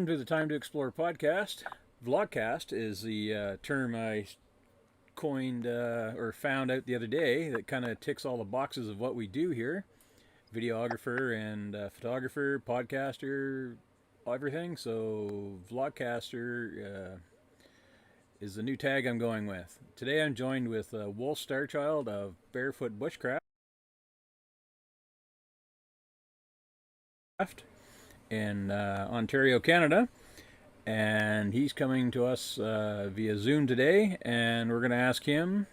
Welcome to the Time to Explore podcast. Vlogcast is the term I coined or found out the other day that kind of ticks all the boxes of what we do here. Videographer and photographer, podcaster, everything. So Vlogcaster is the new tag I'm going with. Today I'm joined with Wolf Starchild of Barefoot Bushcraft in Ontario, Canada. And he's coming to us via Zoom today, and we're going to ask him,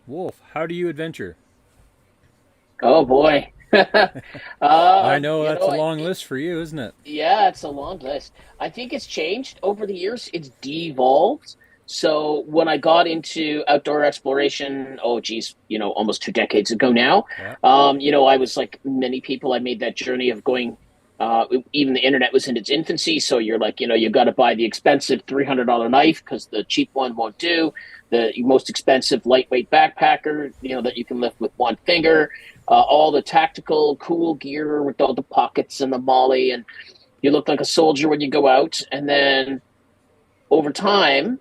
Wolf, how do you adventure? Oh boy. I know You that's a know, long list for you, isn't it? yeah, it's a long list. I think it's changed over the years. It's devolved. So when I got into outdoor exploration, oh geez, almost 2 decades ago now, Yeah. I was like many people. I made that journey of going. Even the internet was in its infancy, so you're like, you got to buy the expensive $300 knife because the cheap one won't do. The most expensive lightweight backpacker, that you can lift with one finger. All the tactical, cool gear with all the pockets and the molly, and you look like a soldier when you go out. And then over time,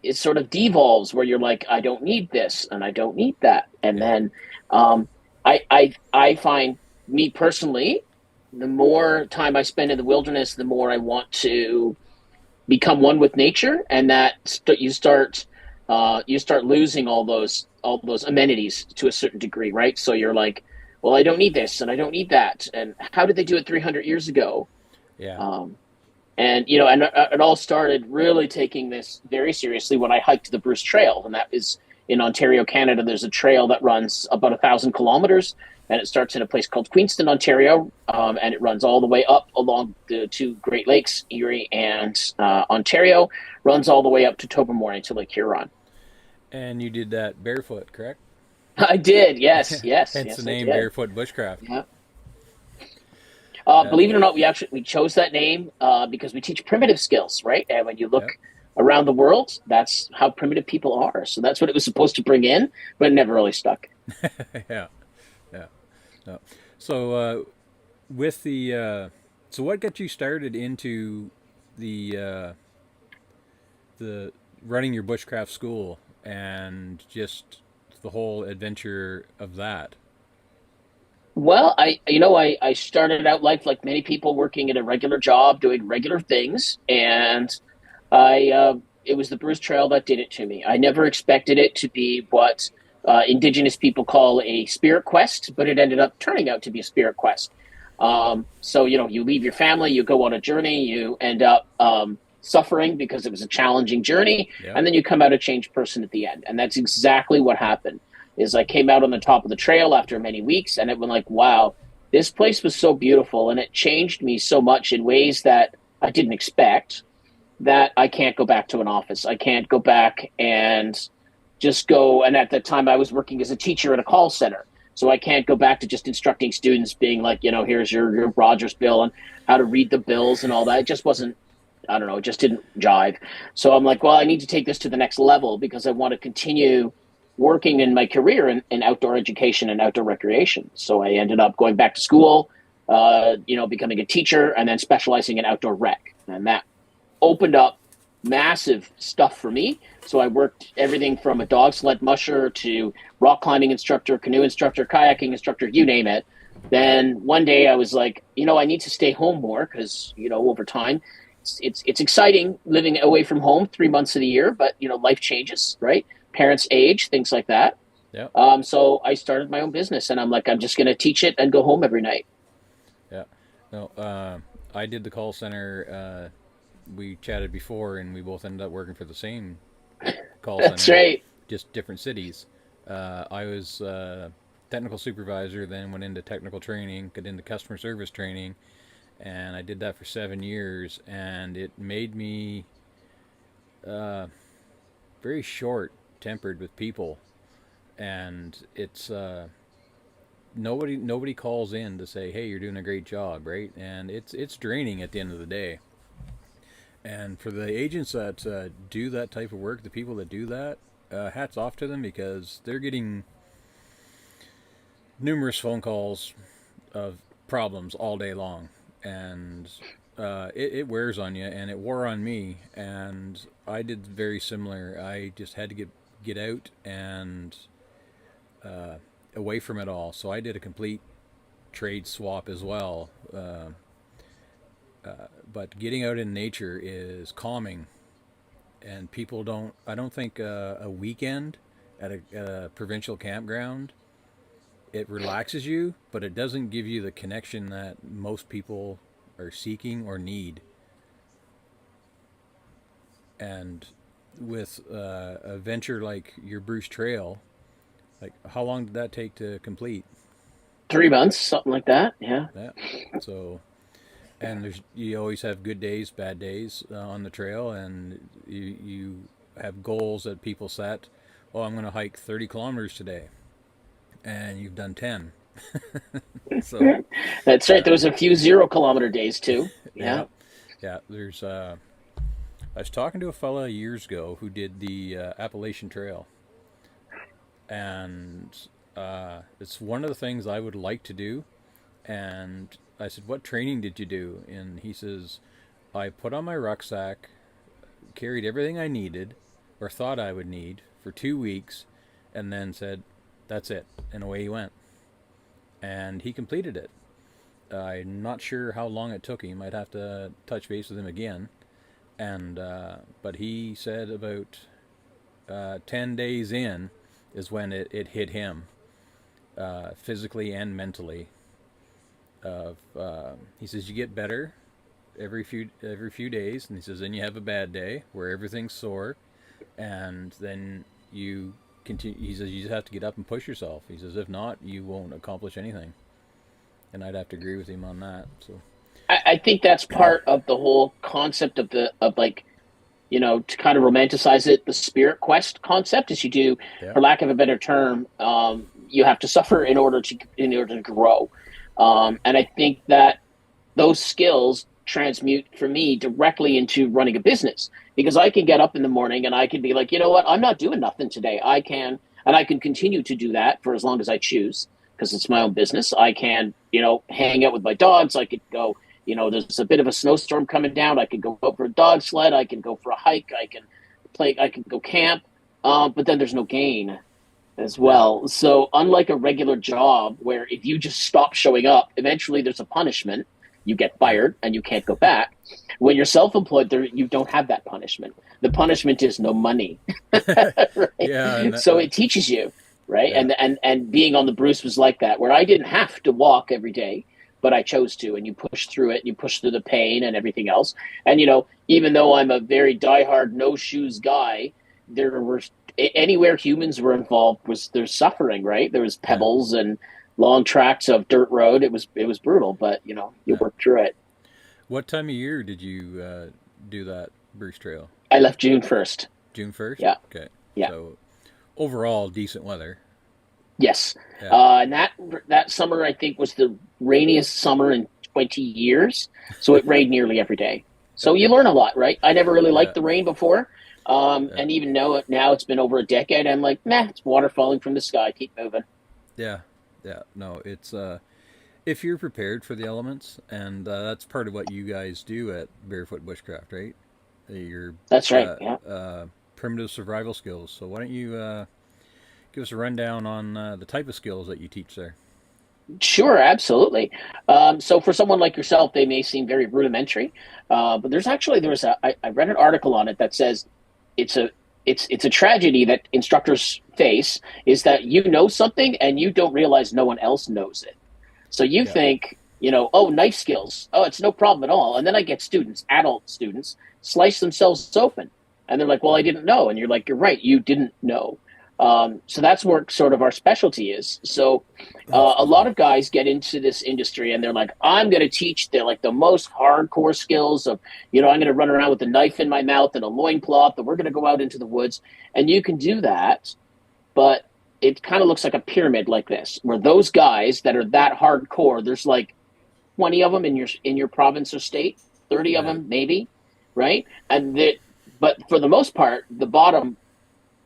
it sort of devolves where you're like, I don't need this and I don't need that. And Yeah. then um, I find, me personally, the more time I spend in the wilderness, the more I want to become one with nature, and you start losing all those amenities to a certain degree, right? So you're like, well, I don't need this and I don't need that. And how did they do it 300 years ago? Yeah. Um, and it all started really taking this very seriously when I hiked the Bruce Trail, and that is in Ontario, Canada. There's a trail that runs about 1,000 kilometers, and it starts in a place called Queenston, Ontario, and it runs all the way up along the two Great Lakes, Erie and Ontario, runs all the way up to Tobermory to Lake Huron. And you did that barefoot, correct? I did, yes, yes, Hence the yes, I name did. Barefoot Bushcraft. Yeah. Yeah. Believe it or not, we chose that name because we teach primitive skills, right? And when you look Yeah. around the world, that's how primitive people are. So that's what it was supposed to bring in, but it never really stuck. Yeah. Yeah. Yeah. So, with the, so what got you started into the, the running your bushcraft school and just the whole adventure of that? Well, I started out life like many people, working at a regular job, doing regular things, and it was the Bruce Trail that did it to me. I never expected it to be what Indigenous people call a spirit quest, but it ended up turning out to be a spirit quest. So you leave your family, you go on a journey, you end up suffering because it was a challenging journey, Yeah. and then you come out a changed person at the end, and that's exactly what happened. Is I came out on the top of the trail after many weeks, and it was like, wow, this place was so beautiful, and it changed me so much in ways that I didn't expect, that I can't go back to an office. I can't go back and just go. And at that time, I was working as a teacher at a call center. So I can't go back to just instructing students, being like, here's your Rogers bill and how to read the bills and all that. It just wasn't, I don't know, it just didn't jive. So I'm like, well, I need to take this to the next level because I want to continue working in my career in outdoor education and outdoor recreation. So I ended up going back to school, becoming a teacher and then specializing in outdoor rec. And that opened up massive stuff for me. So I worked everything from a dog sled musher to rock climbing instructor, canoe instructor, kayaking instructor, you name it. Then one day I was like, I need to stay home more because, over time, it's exciting living away from home 3 months of the year, but life changes, right? Parents age, things like that. Yeah. So I started my own business, and I'm like, I'm just going to teach it and go home every night. Yeah. No, I did the call center. We chatted before, and we both ended up working for the same call That's center, right. just different cities. I was technical supervisor, then went into technical training, got into customer service training, and I did that for 7 years, and it made me uh, very short tempered with people, and it's nobody calls in to say, hey, you're doing a great job, right? And it's draining at the end of the day. And for the agents that do that type of work, the people that do that, hats off to them because they're getting numerous phone calls of problems all day long. And it wears on you, and it wore on me, and I did very similar. I just had to get out and away from it all. So I did a complete trade swap as well. But getting out in nature is calming, and people don't. I don't think a weekend at a provincial campground, it relaxes you, but it doesn't give you the connection that most people are seeking or need. And with a venture like your Bruce Trail, like how long did that take to complete? 3 months, something like that. Yeah. Yeah. So, and you always have good days, bad days on the trail, and you have goals that people set. Oh, I'm going to hike 30 kilometers today, and you've done 10. So That's right. There was a few 0 kilometer days too. yeah, Yeah. yeah. There's I was talking to a fella years ago who did the Appalachian Trail, and it's one of the things I would like to do. And I said, "What training did you do?" And he says, "I put on my rucksack, carried everything I needed, or thought I would need, for 2 weeks, and then said, 'That's it,' and away he went." And he completed it. I'm not sure how long it took him. I'd have to touch base with him again. And but he said about 10 days in is when it hit him, physically and mentally. He says you get better every few days, and he says then you have a bad day where everything's sore, and then you continue. He says you just have to get up and push yourself. He says if not, you won't accomplish anything. And I'd have to agree with him on that. So I think that's part of the whole concept of like, to kind of romanticize it, the spirit quest concept is you do, yeah, for lack of a better term, you have to suffer in order to grow. And I think that those skills transmute for me directly into running a business, because I can get up in the morning and I can be like, you know what, I'm not doing nothing today. I can continue to do that for as long as I choose, because it's my own business. I can, hang out with my dogs. I could go, there's a bit of a snowstorm coming down. I could go out for a dog sled. I can go for a hike. I can go camp. But then there's no gain as well. So unlike a regular job where if you just stop showing up, eventually there's a punishment. You get fired and you can't go back. When you're self-employed, you don't have that punishment. The punishment is no money. Right? yeah, So it teaches you, right? yeah, And being on the Bruce was like that, where I didn't have to walk every day, but I chose to. And you push through it, and you push through the pain and everything else. And even though I'm a very diehard no shoes guy, there were anywhere humans were involved there's suffering, right? There was pebbles and long tracts of dirt road. It was brutal, but you work through it. What time of year did you do that Bruce Trail? I left June 1st. June 1st? Yeah. Okay. Yeah. So overall decent weather. Yes. Yeah. And that summer I think was the rainiest summer in 20 years. So it rained nearly every day. So you learn a lot, right? I never really liked the rain before. And even though now it's been over a decade, I'm like, nah, it's water falling from the sky. Keep moving. Yeah. Yeah. No, it's if you're prepared for the elements, and that's part of what you guys do at Barefoot Bushcraft, right? That's right. Yeah. Primitive survival skills. So why don't you give us a rundown on the type of skills that you teach there? Sure, absolutely. So for someone like yourself, they may seem very rudimentary, but I read an article on it that says it's a tragedy that instructors face, is that you know something and you don't realize no one else knows it. So you think, oh, knife skills, oh, it's no problem at all. And then I get adult students, slice themselves open. And they're like, well, I didn't know. And you're like, you're right, you didn't know. So that's where sort of our specialty is. So a lot of guys get into this industry and they're like, I'm going to teach the most hardcore skills of, I'm going to run around with a knife in my mouth and a loincloth, and we're going to go out into the woods. And you can do that, but it kind of looks like a pyramid like this, where those guys that are that hardcore, there's like 20 of them in your province or state, 30 of them maybe, right? But for the most part, the bottom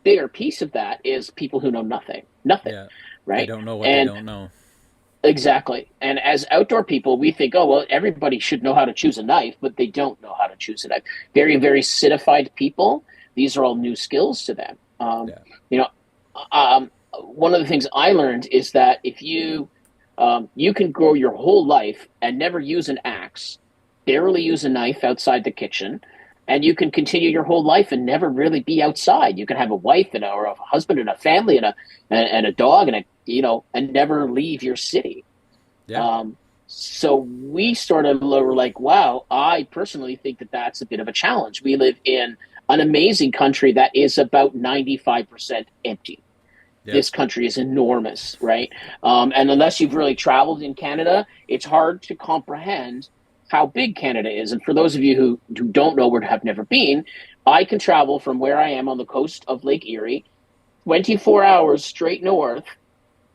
bigger piece of that is people who know nothing, Yeah. right? They don't know what they don't know. Exactly. And as outdoor people, we think, oh, well, everybody should know how to choose a knife, but they don't know how to choose a knife. Very, very citified people, these are all new skills to them. Yeah. You know, one of the things I learned is that if you can grow your whole life and never use an axe, barely use a knife outside the kitchen, and you can continue your whole life and never really be outside. You can have a wife or a husband and a family and a dog and never leave your city. Yeah. So we sort of were like, wow, I personally think that that's a bit of a challenge. We live in an amazing country that is about 95% empty. Yeah. This country is enormous, right? And unless you've really traveled in Canada, it's hard to comprehend how big Canada is. And for those of you who don't know or have never been, I can travel from where I am on the coast of Lake Erie 24 hours straight north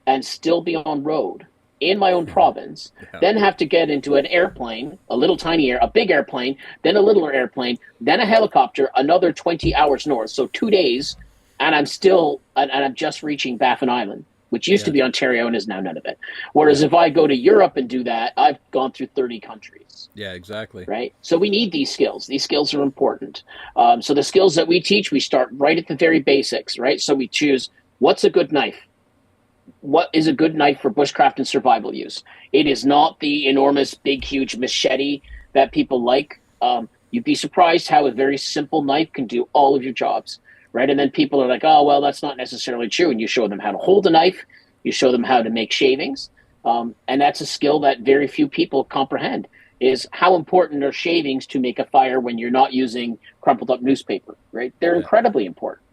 and still be on road in my own province, Yeah. then have to get into an airplane, a little tiny a big airplane, then a littler airplane, then a helicopter, another 20 hours north. So 2 days, and I'm just reaching Baffin Island, which used to Yeah. be Ontario and is now none of it. Whereas Yeah. if I go to Europe and do that, I've gone through 30 countries. Yeah, exactly. Right. So we need these skills. These skills are important. So the skills that we teach, we start right at the very basics, right? So we choose what's a good knife? What is a good knife for bushcraft and survival use? It is not the enormous, big, huge machete that people like. You'd be surprised how a very simple knife can do all of your jobs, right? And then people are like, oh, well, that's not necessarily true. And you show them how to hold a knife, you show them how to make shavings. And that's a skill that very few people comprehend, is how important are shavings to make a fire when you're not using crumpled up newspaper, right? They're Yeah. incredibly important.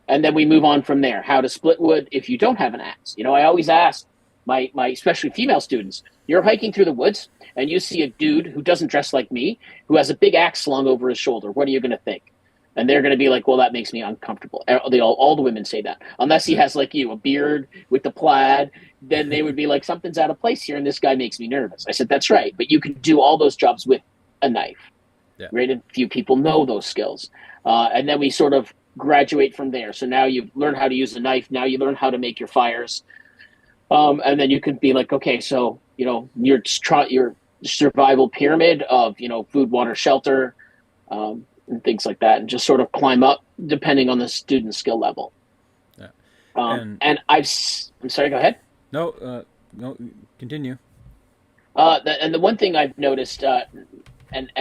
And then we move on from there. How to split wood if you don't have an axe. I always ask my especially female students, you're hiking through the woods and you see a dude who doesn't dress like me, who has a big axe slung over his shoulder. What are you going to think? And they're going to be like, well, that makes me uncomfortable. All the women say that. Unless he has, like you, a beard with the plaid, then they would be like, something's out of place here and this guy makes me nervous. I said, that's right. But you can do all those jobs with a knife. Yeah. Right? And few people know those skills. And then we sort of graduate from there. So now you've learned how to use a knife. Now you learn how to make your fires. And then you can be like, okay, so, your survival pyramid of, food, water, shelter, and things like that, and just sort of climb up depending on the student skill level. Yeah. And I'm sorry, go ahead. No, continue. And the one thing I've noticed, and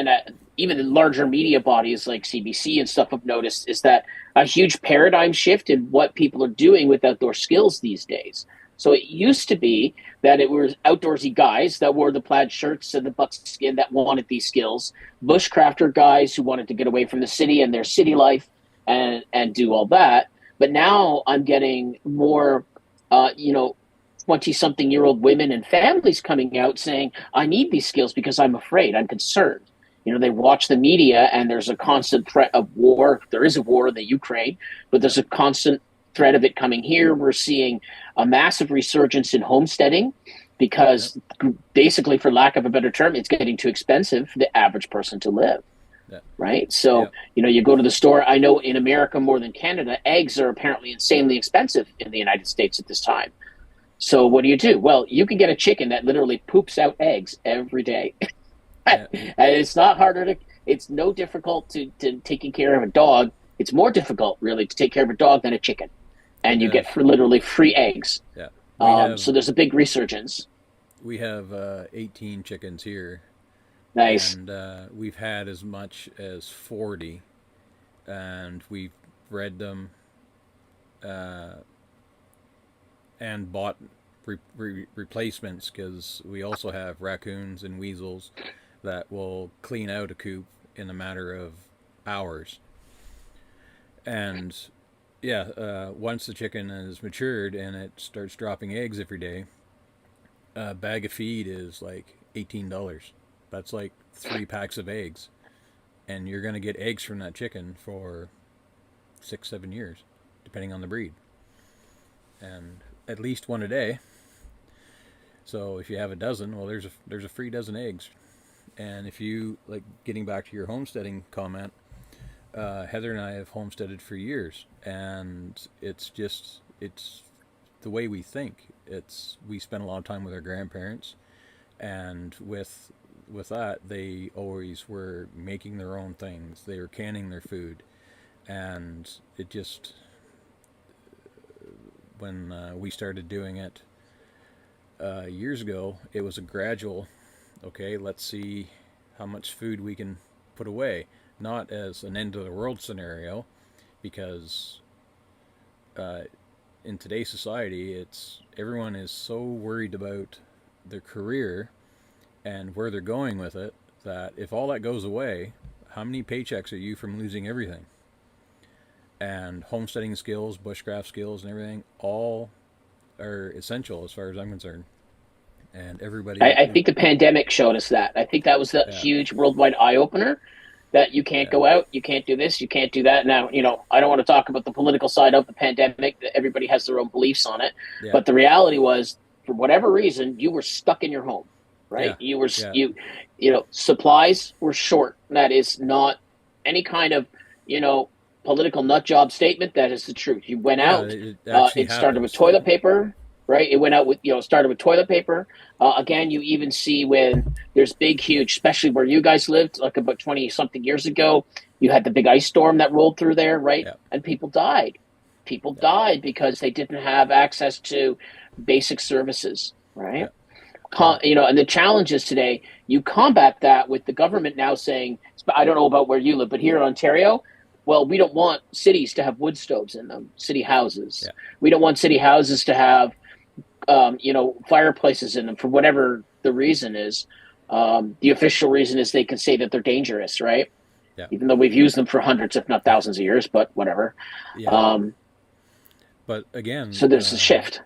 even the larger media bodies like CBC and stuff have noticed, is that a huge paradigm shift in what people are doing with outdoor skills these days. So it used to be that it was outdoorsy guys that wore the plaid shirts and the buckskin that wanted these skills, bushcrafter guys who wanted to get away from the city and their city life and do all that. But now I'm getting more, 20-something-year-old women and families coming out saying, I need these skills because I'm afraid, I'm concerned. They watch the media and there's a constant threat of war. There is a war in the Ukraine, but there's a constant threat of it coming here. We're seeing a massive resurgence in homesteading because basically, for lack of a better term, it's getting too expensive for the average person to live. Yeah. Right. So, you go to the store. I know in America more than Canada, eggs are apparently insanely expensive in the United States at this time. So what do? Well, you can get a chicken that literally poops out eggs every day. Yeah. And it's no difficult to taking care of a dog. It's more difficult really to take care of a dog than a chicken. And you get literally free eggs. Yeah. So there's a big resurgence. We have 18 chickens here. Nice. And we've had as much as 40. And we've bred them and bought replacements, because we also have raccoons and weasels that will clean out a coop in a matter of hours. And once the chicken is matured and it starts dropping eggs every day, a bag of feed is like $18. That's like 3 packs of eggs, and you're going to get eggs from that chicken for 6-7 years, depending on the breed, and at least one a day. So if you have a dozen, well, there's a free dozen eggs. And if you, like, getting back to your homesteading comment, Heather and I have homesteaded for years, and it's the way we think. We spend a lot of time with our grandparents, and with that, they always were making their own things. They were canning their food, and it just, when we started doing it years ago, it was a gradual, okay, let's see how much food we can put away. Not as an end of the world scenario, because in today's society, everyone is so worried about their career and where they're going with it, that if all that goes away, how many paychecks are you from losing everything? And homesteading skills, bushcraft skills, and everything, all are essential as far as I'm concerned. And everybody... I think the pandemic showed us that. I think that was the huge worldwide eye-opener, that you can't go out, you can't do this, you can't do that. Now, I don't want to talk about the political side of the pandemic. Everybody has their own beliefs on it. Yeah. But the reality was, for whatever reason, you were stuck in your home, right? Yeah. Supplies were short. That is not any kind of, political nut job statement. That is the truth. You went out. It started with toilet paper. Right, it went out with started with toilet paper. Again, you even see when there's big, huge, especially where you guys lived, like about 20-something years ago, you had the big ice storm that rolled through there, right? Yeah. And people died. People died because they didn't have access to basic services, right? Yeah. And the challenge is today, you combat that with the government now saying, I don't know about where you live, but here in Ontario, well, we don't want cities to have wood stoves in them, city houses. Yeah. We don't want city houses to have fireplaces in them for whatever the reason is. The official reason is they can say that they're dangerous, right? Yeah. Even though we've used them for hundreds, if not thousands of years, but whatever. Yeah. But again, so there's a shift.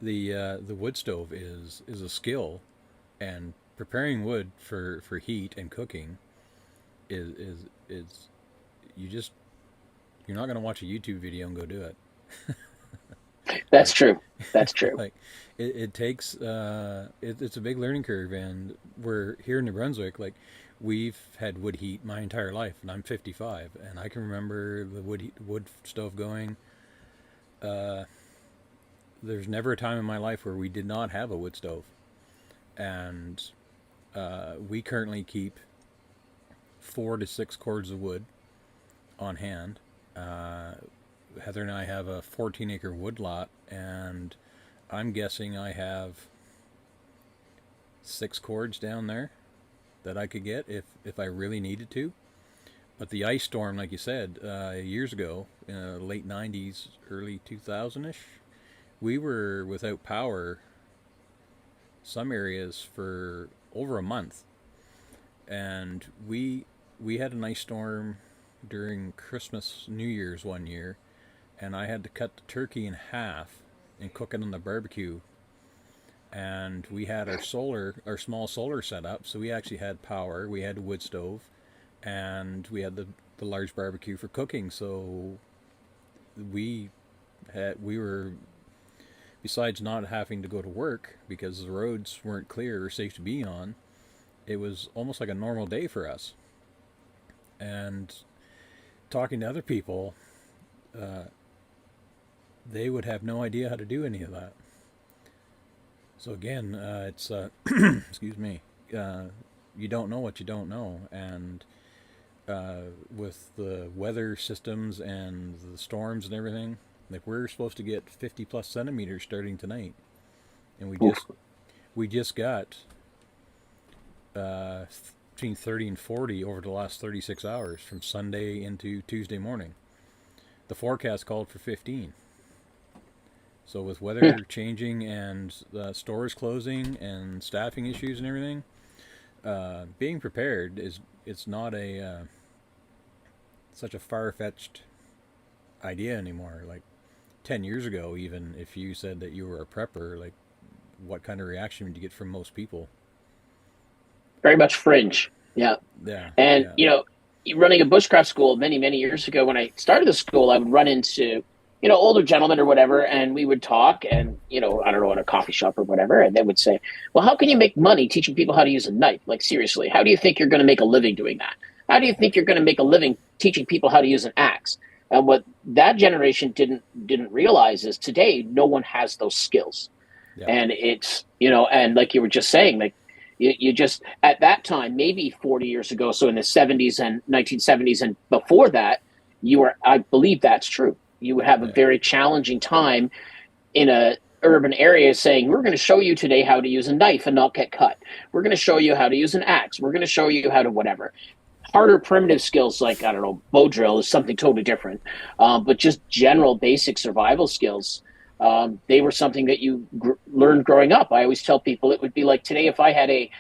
The wood stove is a skill, and preparing wood for heat and cooking is you're not going to watch a YouTube video and go do it. That's true. That's true. Like it takes it's a big learning curve, and we're here in New Brunswick. Like, we've had wood heat my entire life, and I'm 55, and I can remember the wood stove going. There's never a time in my life where we did not have a wood stove, and we currently keep 4 to 6 cords of wood on hand. Heather and I have a 14-acre wood lot, and I'm guessing I have 6 cords down there that I could get if I really needed to. But the ice storm, like you said, years ago, in the late 90s, early 2000-ish, we were without power some areas for over a month. And we had an ice storm during Christmas, New Year's one year, and I had to cut the turkey in half and cook it on the barbecue. And we had our small solar set up, so we actually had power. We had a wood stove, and we had the large barbecue for cooking. So we were, besides not having to go to work because the roads weren't clear or safe to be on, it was almost like a normal day for us. And talking to other people, they would have no idea how to do any of that. So again, it's excuse me, you don't know what you don't know, and with the weather systems and the storms and everything, like, we're supposed to get 50 plus centimeters starting tonight, and we just got between 30 and 40 over the last 36 hours from Sunday into Tuesday morning. The forecast called for 15. So with weather changing and stores closing and staffing issues and everything, being prepared it's not such a far-fetched idea anymore. Like 10 years ago, even if you said that you were a prepper, like, what kind of reaction would you get from most people? Very much fringe. Yeah. Yeah. And running a bushcraft school many, many years ago, when I started the school, I would run into older gentlemen or whatever, and we would talk, and, I don't know, in a coffee shop or whatever, and they would say, well, how can you make money teaching people how to use a knife? Like, seriously, how do you think you're going to make a living doing that? How do you think you're going to make a living teaching people how to use an axe? And what that generation didn't realize is today no one has those skills. Yeah. And it's, and like you were just saying, like you just, at that time, maybe 40 years ago, so in the 70s and 1970s and before that, I believe that's true. You would have a very challenging time in a urban area saying, we're going to show you today how to use a knife and not get cut. We're going to show you how to use an axe. We're going to show you how to whatever. Harder primitive skills like, I don't know, bow drill is something totally different. But just general basic survival skills, they were something that you learned growing up. I always tell people it would be like today if I had a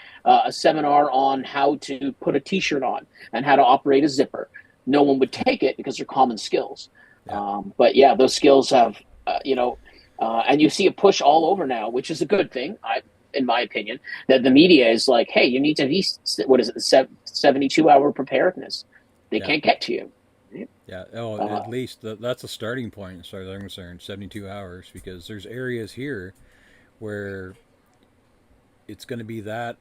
seminar on how to put a T-shirt on and how to operate a zipper. No one would take it because they're common skills. Yeah. But yeah, those skills have, and you see a push all over now, which is a good thing, in my opinion, that the media is like, hey, you need to be, 72-hour preparedness. They can't get to you. Yeah. Oh, at least that's a starting point as far as I'm concerned, 72 hours, because there's areas here where it's going to be that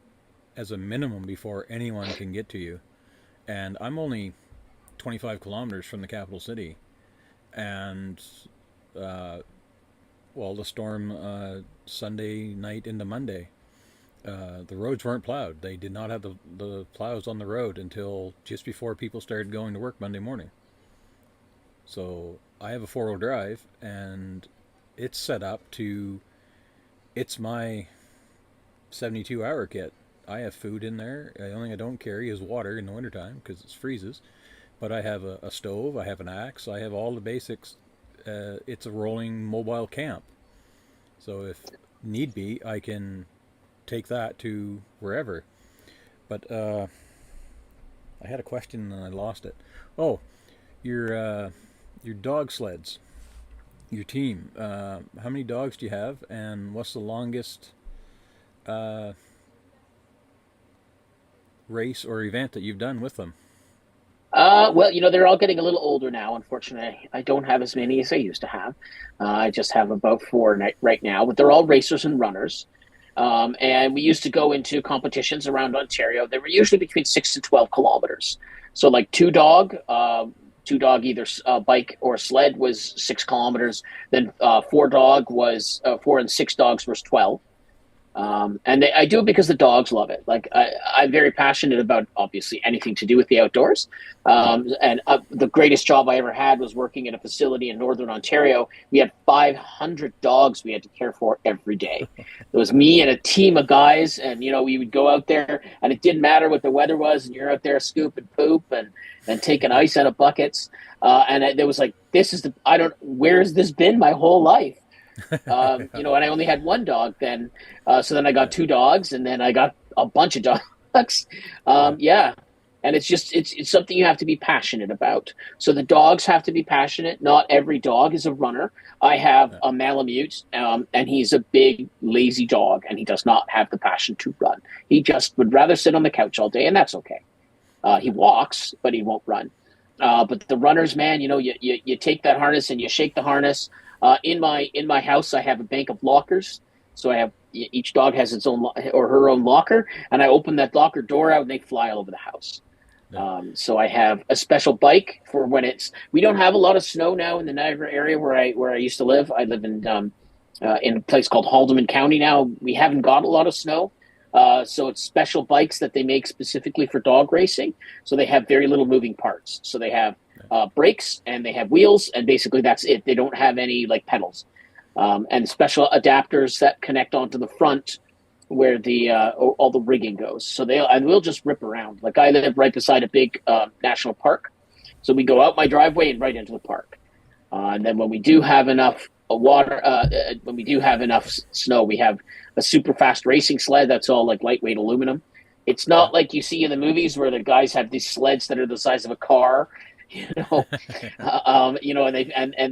as a minimum before anyone can get to you. And I'm only 25 kilometers from the capital city. And, the storm Sunday night into Monday, the roads weren't plowed. They did not have the plows on the road until just before people started going to work Monday morning. So I have a 4-wheel drive, and it's set up it's my 72-hour kit. I have food in there. The only thing I don't carry is water in the wintertime because it freezes. But I have a stove, I have an axe, I have all the basics. It's a rolling mobile camp. So if need be, I can take that to wherever. But I had a question and I lost it. Oh, your dog sleds, your team. How many dogs do you have, and what's the longest race or event that you've done with them? They're all getting a little older now. Unfortunately, I don't have as many as I used to have. I just have about 4 right now, but they're all racers and runners. And we used to go into competitions around Ontario. They were usually between 6 and 12 kilometers. So like two dog either bike or sled was 6 kilometers. Then 4 and 6 dogs was 12. I do it because the dogs love it. Like I'm very passionate about obviously anything to do with the outdoors. The greatest job I ever had was working in a facility in Northern Ontario. We had 500 dogs we had to care for every day. It was me and a team of guys, and we would go out there, and it didn't matter what the weather was, and you're out there scooping poop and taking ice out of buckets. There was like, where has this been my whole life? And I only had 1 dog then. So then I got 2 dogs, and then I got a bunch of dogs. And it's something you have to be passionate about. So the dogs have to be passionate. Not every dog is a runner. I have a Malamute, and he's a big, lazy dog, and he does not have the passion to run. He just would rather sit on the couch all day, and that's okay. He walks, but he won't run. But the runners, man, you take that harness and you shake the harness. In my house, I have a bank of lockers. So I have each dog has its own or her own locker, and I open that locker door out, and they fly all over the house. So I have a special bike for when we don't have a lot of snow now in the Niagara area where I used to live. I live in a place called Haldimand County now. We haven't got a lot of snow. So it's special bikes that they make specifically for dog racing. So they have very little moving parts. So they have brakes and they have wheels, and basically that's it. They don't have any like pedals, and special adapters that connect onto the front where all the rigging goes. So we'll just rip around. Like I live right beside a big national park, so we go out my driveway and right into the park. And then when we do have enough when we do have enough snow, we have a super fast racing sled that's all like lightweight aluminum. It's not like you see in the movies where the guys have these sleds that are the size of a car, and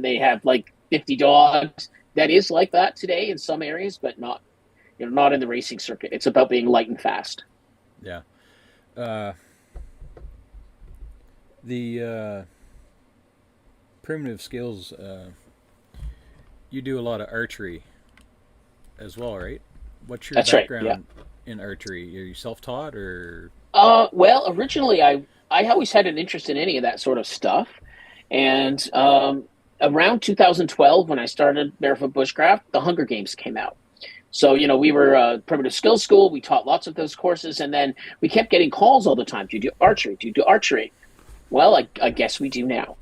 they have like 50 dogs. That is like that today in some areas, but not in the racing circuit. It's about being light and fast. Yeah. The primitive skills, you do a lot of archery as well, right? What's your background in archery? Are you self-taught or? Well, originally I always had an interest in any of that sort of stuff. And around 2012, when I started Barefoot Bushcraft, the Hunger Games came out. So, you know, we were a primitive skills school. We taught lots of those courses. And then we kept getting calls all the time. Do you do archery? Do you do archery? Well, I guess we do now.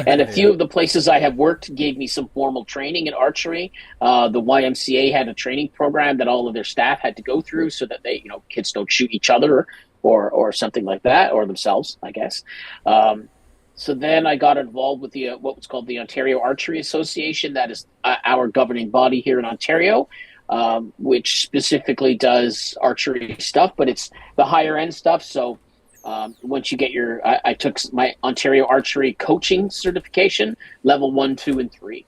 And a few Yeah. of the places I have worked gave me some formal training in archery. The YMCA had a training program that all of their staff had to go through so that they, you know, kids don't shoot each other or something like that, or themselves, I guess. Um, so then I got involved with the what was called the Ontario Archery Association. That is our governing body here in Ontario, which specifically does archery stuff, but it's the higher end stuff. So once you get your, I took my Ontario Archery coaching certification, level 1, 2, and 3.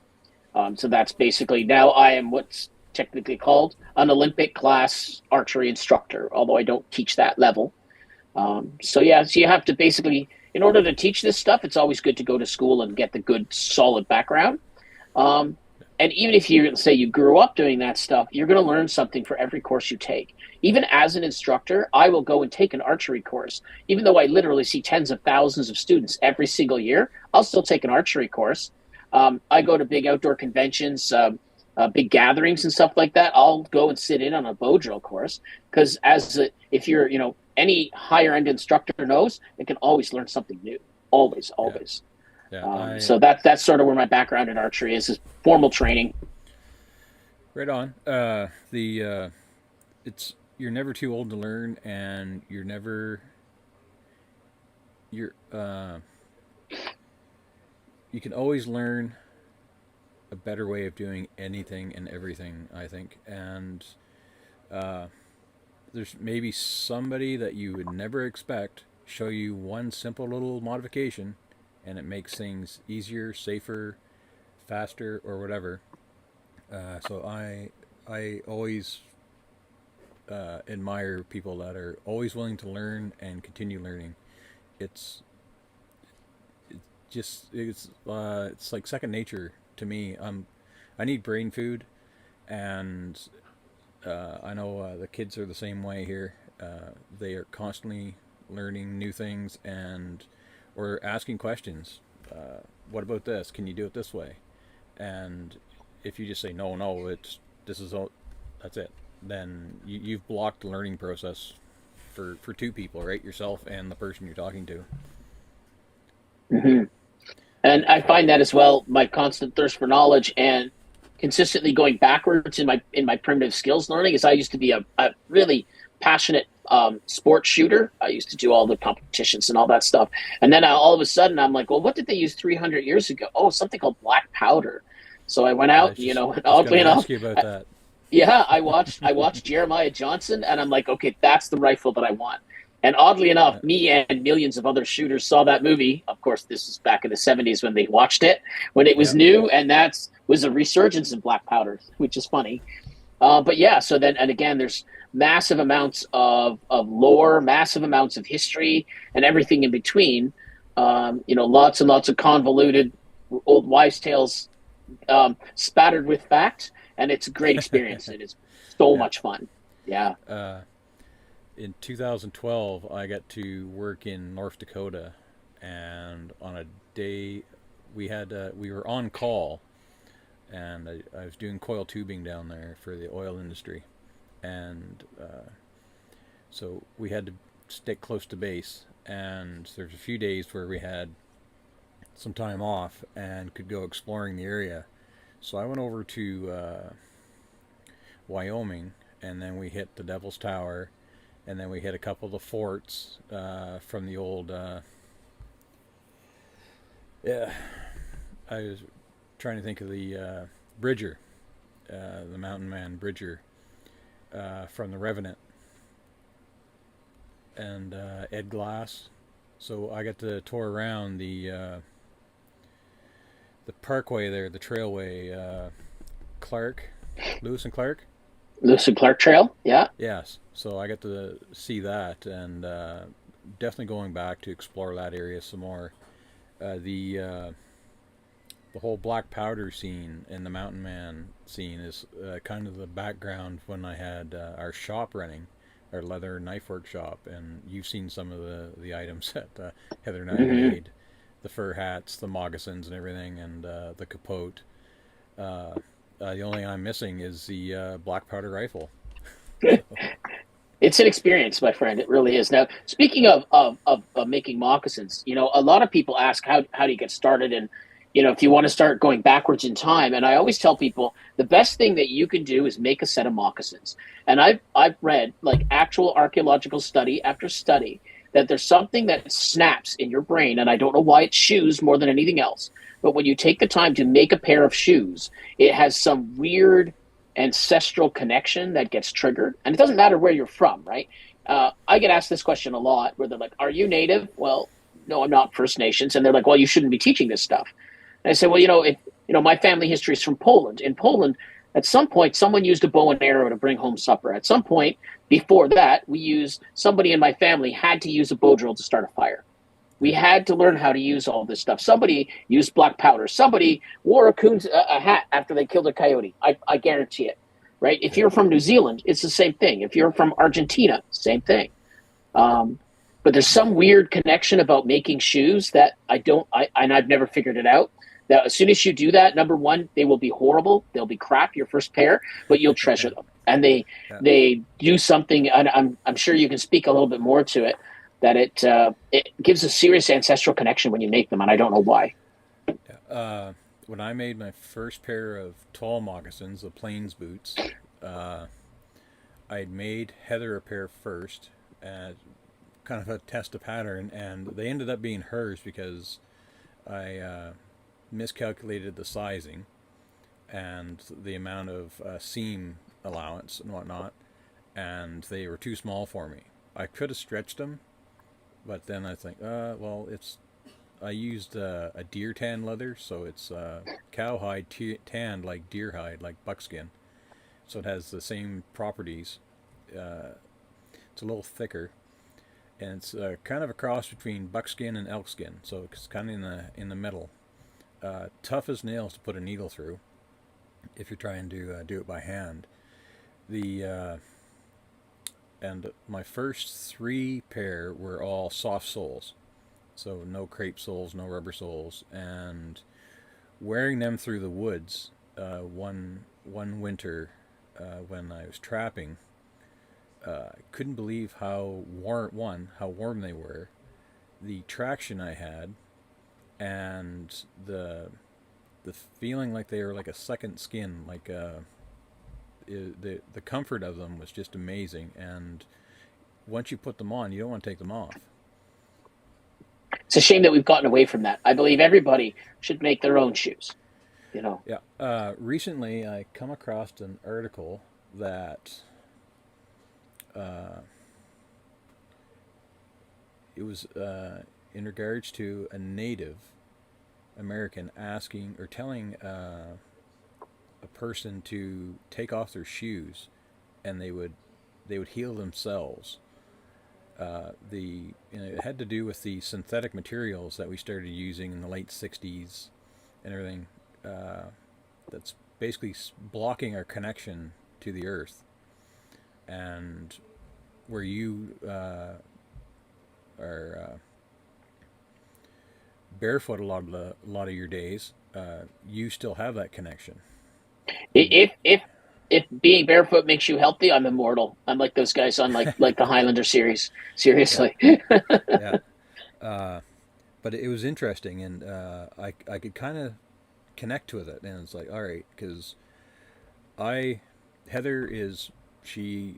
So that's basically now I am what's technically called an Olympic class archery instructor, although I don't teach that level. So yeah, so you have to basically, in order to teach this stuff, it's always good to go to school and get the good solid background. Um, and even if you say you grew up doing that stuff, you're going to learn something for every course you take. Even as an instructor, I will go and take an archery course. Even though I literally see tens of thousands of students every single year, I'll still take an archery course. I go to big outdoor conventions, big gatherings and stuff like that. I'll go and sit in on a bow drill course because if you're, you know, any higher end instructor knows, they can always learn something new. Always, Yeah. always. Yeah. So that's sort of where my background in archery is formal training. Right on. It's you're never too old to learn, and you're you can always learn a better way of doing anything and everything, I think. And uh, there's maybe somebody that you would never expect show you one simple little modification, and it makes things easier, safer, faster, or whatever. So I always admire people that are always willing to learn and continue learning. It's it's like second nature to me. I need brain food, and I know the kids are the same way here. They are constantly learning new things and or asking questions. What about this? Can you do it this way? And if you just say no, no, it's this is all, that's it. Then you've blocked the learning process for two people, right? Yourself and the person you're talking to. Mm-hmm. And I find that as well, my constant thirst for knowledge and consistently going backwards in my primitive skills learning is I used to be a really passionate sports shooter. I used to do all the competitions and all that stuff. And then all of a sudden I'm like, well, what did they use 300 years ago? Oh, something called black powder. So I went I out, was you just know, just going oddly to enough, ask you about that. yeah, I watched Jeremiah Johnson, and I'm like, okay, that's the rifle that I want. And oddly Uh, enough, me and millions of other shooters saw that movie. Of course, this was back in the '70s when they watched it, when it was yeah, new, and that was a resurgence in black powder, which is funny. But yeah, so then and again, there's massive amounts of lore, massive amounts of history, and everything in between. You know, lots and lots of convoluted old wives' tales spattered with fact, and it's a great experience. It is so yeah. much fun. Yeah. Uh, in 2012, I got to work in North Dakota, and on a day we were on call, and I was doing coil tubing down there for the oil industry, and so we had to stick close to base. And there's a few days where we had some time off and could go exploring the area. So I went over to Wyoming, and then we hit the Devil's Tower, and then we hit a couple of the forts from the old. Yeah, I was trying to think of the Bridger, the Mountain Man Bridger from the Revenant, and Ed Glass. So I got to tour around the parkway there, the trailway, Clark, Lewis and Clark. Lewis and Clark Trail. Yeah. Yes, so I got to see that, and definitely going back to explore that area some more. The whole black powder scene and the Mountain Man scene is kind of the background when I had our shop running, our leather knife work shop, and you've seen some of the items that Heather and I have Mm-hmm. made. the fur hats, the moccasins, and everything, and the capote. The only thing I'm missing is the black powder rifle. So, It's an experience, my friend. It really is. Now, speaking of making moccasins, a lot of people ask how do you get started, and if you want to start going backwards in time. And I always tell people the best thing that you can do is make a set of moccasins. And I've read like actual archaeological study after study that there's something that snaps in your brain, and I don't know why it's shoes more than anything else. But when you take the time to make a pair of shoes, it has some weird ancestral connection that gets triggered. And it doesn't matter where you're from, right? I get asked this question a lot where they're like, are you native? Well, no, I'm not First Nations. And they're like, well, you shouldn't be teaching this stuff. And I say, well, my family history is from Poland. In Poland, at some point, someone used a bow and arrow to bring home supper. At some point before that, somebody in my family had to use a bow drill to start a fire. We had to learn how to use all this stuff. Somebody used black powder. Somebody wore a hat after they killed a coyote. I guarantee it, right? If you're from New Zealand, it's the same thing. If you're from Argentina, same thing. But there's some weird connection about making shoes that I've never figured it out. That as soon as you do that, number one, they will be horrible. They'll be crap, your first pair, but you'll treasure them. And they do something, and I'm sure you can speak a little bit more to it, that it gives a serious ancestral connection when you make them, and I don't know why. when I made my first pair of tall moccasins, the Plains boots, I'd made Heather a pair first, kind of a test a pattern, and they ended up being hers because I miscalculated the sizing and the amount of seam allowance and whatnot, and they were too small for me. I could have stretched them, but then I think, well, I used a deer tan leather, so it's cowhide tanned like deer hide, like buckskin. So it has the same properties. It's a little thicker, and it's kind of a cross between buckskin and elk skin. So it's kind of in the middle. Tough as nails to put a needle through if you're trying to do it by hand. And my first 3 pair were all soft soles, so no crepe soles, no rubber soles, and wearing them through the woods one winter when I was trapping, I couldn't believe how warm they were, the traction I had, and the feeling like they were like a second skin, like the comfort of them was just amazing. And once you put them on, you don't want to take them off. It's a shame that we've gotten away from that. I believe everybody should make their own shoes. Yeah. Recently, I come across an article that it was in regards to a Native American asking or telling a person to take off their shoes, and they would heal themselves. It had to do with the synthetic materials that we started using in the late '60s and everything. That's basically blocking our connection to the earth, and where you are barefoot a lot of your days, you still have that connection. If being barefoot makes you healthy, I'm immortal. I'm like those guys on like the Highlander series. Yeah, Seriously. yeah. But it was interesting, and I could kind of connect with it, and it's like, all right, because Heather is she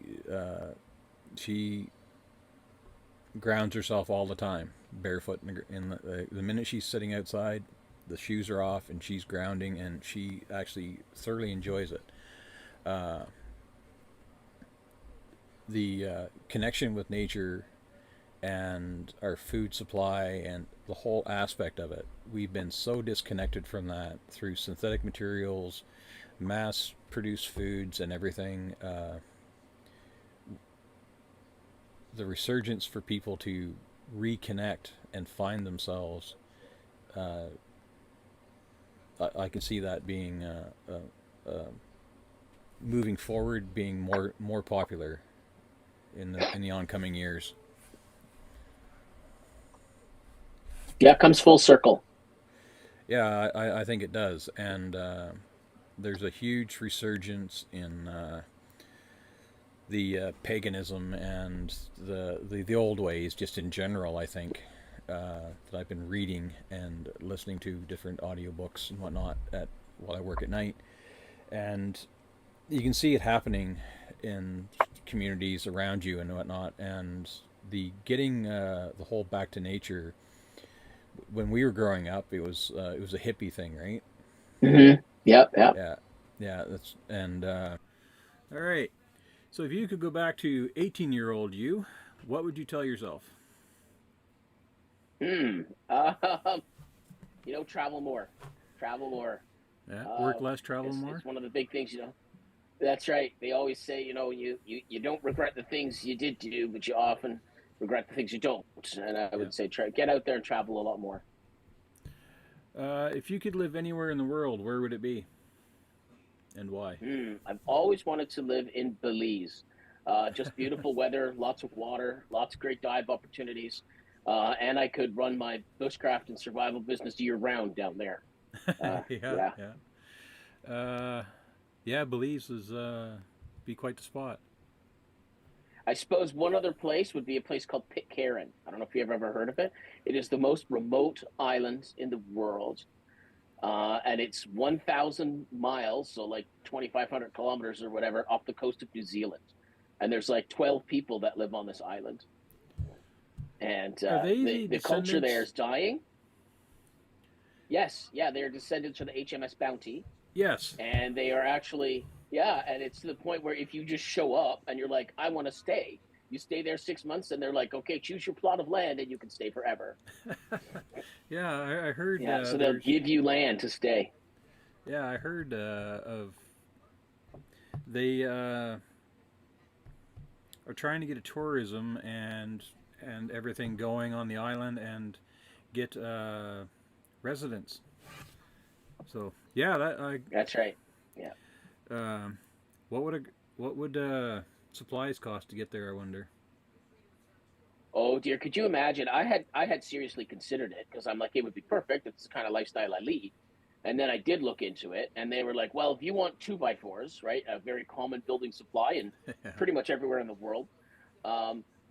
grounds herself all the time barefoot in the minute she's sitting outside, the shoes are off and she's grounding, and she actually thoroughly enjoys it. The connection with nature and our food supply and the whole aspect of it, we've been so disconnected from that through synthetic materials, mass produced foods, and everything. The resurgence for people to reconnect and find themselves, I can see that being moving forward, being more popular in the oncoming years. Yeah, it comes full circle. Yeah, I think it does. And there's a huge resurgence in the paganism and the old ways, just in general, I think, that I've been reading and listening to different audiobooks and whatnot while I work at night. And you can see it happening in communities around you and whatnot. And the getting the whole back to nature, when we were growing up, it was a hippie thing, right? Yep, yep. Yeah, yeah. That's and all right. So if you could go back to 18-year-old you, what would you tell yourself? Hmm. Travel more. Travel more. Yeah, work less, travel It's more. one of the big things. That's right. They always say, you don't regret the things you did do, but you often regret the things you don't. And I Yeah. would say try get out there and travel a lot more. If you could live anywhere in the world, where would it be, and why? I've always wanted to live in Belize. Just beautiful weather, lots of water, lots of great dive opportunities, and I could run my bushcraft and survival business year round down there. Yeah, Yeah. yeah. Yeah, Belize is be quite the spot. I suppose one other place would be a place called Pitcairn. I don't know if you've ever heard of it. It is the most remote island in the world, and it's 1,000 miles, so like 2,500 kilometers or whatever, off the coast of New Zealand. And there's like 12 people that live on this island, and Are they the the the culture there descendants? is dying. Yes, yeah, they're descendants of the HMS Bounty, Yes. and they are actually, yeah, and it's to the point where if you just show up and you're like, I want to stay, you stay there 6 months, and they're like, okay, choose your plot of land, and you can stay forever. Yeah, I heard Yeah, so they'll there's. give you land to stay. Yeah, I heard of they are trying to get a tourism and everything going on the island and get residents. So yeah, that That's right. Yeah. um, what would supplies cost to get there? I wonder. Oh dear, could you imagine? I had seriously considered it because I'm like, it would be perfect. It's the kind of lifestyle I lead. And then I did look into it, and they were like, well, if you want two by fours, right, a very common building supply and pretty much everywhere in the world,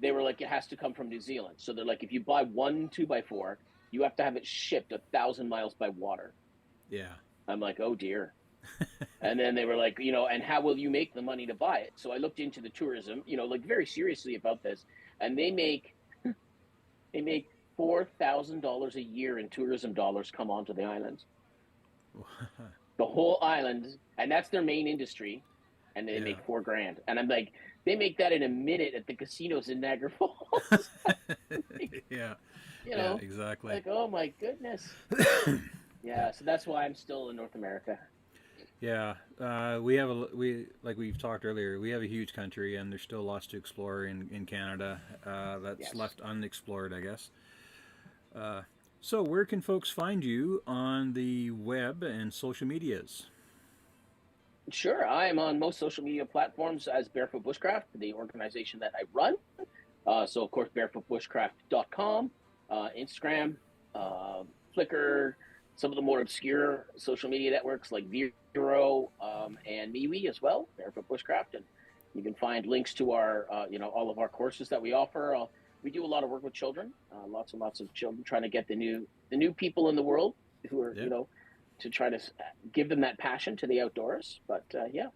they were like, it has to come from New Zealand. So they're like, if you buy one two by four, you have to have it shipped 1,000 miles by water. Yeah. I'm like, oh dear. And then they were like, and how will you make the money to buy it? So I looked into the tourism, like very seriously about this, and they make $4,000 a year in tourism dollars come onto the island, the whole island, and that's their main industry. And they Yeah. make 4 grand, and I'm like, they make that in a minute at the casinos in Niagara Falls. Like, Yeah. you Yeah. know, Exactly. like, oh my goodness. Yeah. Yeah, so that's why I'm still in North America. Yeah, we have we like we've talked earlier. We have a huge country, and there's still lots to explore in Canada. That's Yes. left unexplored, I guess. Uh, so, where can folks find you on the web and social medias? Sure, I am on most social media platforms as Barefoot Bushcraft, the organization that I run. So, of course, barefootbushcraft.com, Instagram, uh, Flickr, some of the more obscure social media networks like Vero and MeWe as well, Barefoot Bushcraft. And you can find links to all of our courses that we offer. We do a lot of work with children, lots and lots of children, trying to get the new people in the world who are, Yeah, to try to give them that passion to the outdoors. But yeah.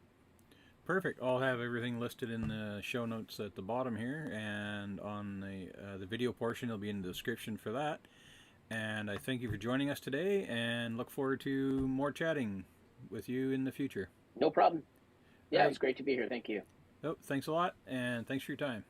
perfect. I'll have everything listed in the show notes at the bottom here, and on the video portion, it'll be in the description for that. And I thank you for joining us today, and look forward to more chatting with you in the future. No problem. All Yeah, it right. was great to be here. Thank you. Oh, thanks a lot, and thanks for your time.